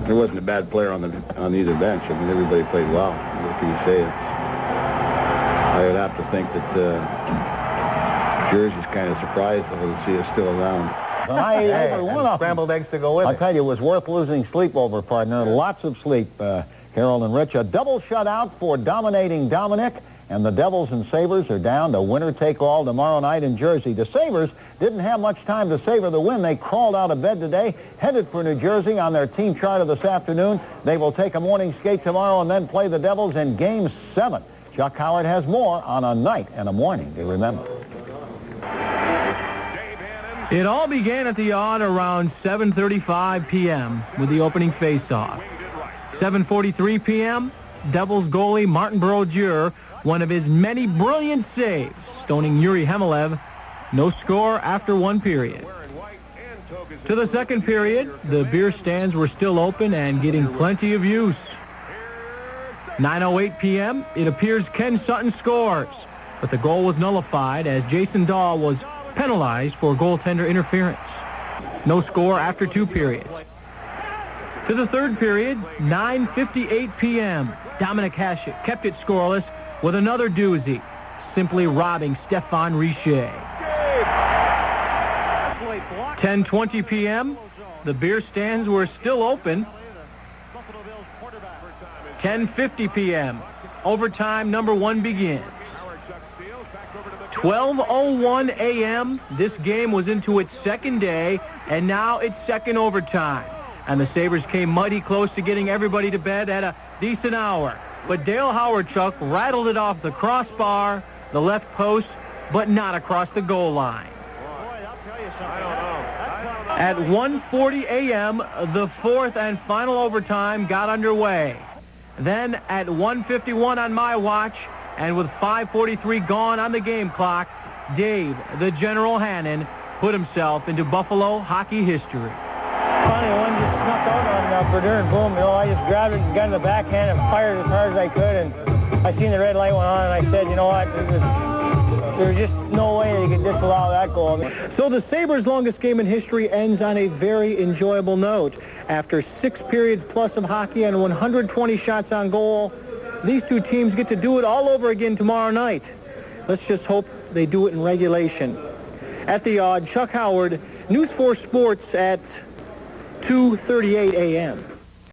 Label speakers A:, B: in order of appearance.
A: There wasn't a bad player on either bench. I mean, everybody played well. What can you say? I would have to think that Jersey's kind of surprised to see us still around.
B: Scrambled eggs to go with it.
C: I'll tell you, it was worth losing sleep over, partner. Lots of sleep, Harold and Rich. A double shutout for dominating Dominic, and the Devils and Sabres are down to winner-take-all tomorrow night in Jersey. The Sabres didn't have much time to savor the win. They crawled out of bed today, headed for New Jersey on their team charter this afternoon. They will take a morning skate tomorrow and then play the Devils in Game 7. Chuck Howard has more on a night and a morning to remember.
D: It all began at the Odd around 7:35 p.m. with the opening face-off. 7:43 p.m., Devils goalie Martin Brodeur, one of his many brilliant saves, stoning Yuri Hemelev. No score after one period. To the second period, the beer stands were still open and getting plenty of use. 9:08 p.m., it appears Ken Sutton scores, but the goal was nullified as Jason Dahl was penalized for goaltender interference. No score after two periods. To the third period, 9:58 p.m., Dominic Hasek kept it scoreless with another doozy, simply robbing Stefan Richer. 10:20 p.m., the beer stands were still open. 10:50 p.m., overtime number one begins. 12:01 a.m., this game was into its second day, and now it's second overtime. And the Sabres came mighty close to getting everybody to bed at a decent hour. But Dale Howard-Chuck rattled it off the crossbar, the left post, but not across the goal line. At 1:40 a.m., the fourth and final overtime got underway. Then at 1:51 on my watch, and with 5:43 gone on the game clock, Dave, the General Hannon, put himself into Buffalo hockey history.
B: Funny, one just snuck out on Brodeur, and boom, I just grabbed it and got in the backhand and fired as hard as I could, and I seen the red light went on, and I said, you know what, there's just no way they could disallow that goal.
D: So the Sabres' longest game in history ends on a very enjoyable note. After 6 periods plus of hockey and 120 shots on goal, these two teams get to do it all over again tomorrow night. Let's just hope they do it in regulation. At the Odd, Chuck Howard, News 4 Sports at 2:38 a.m.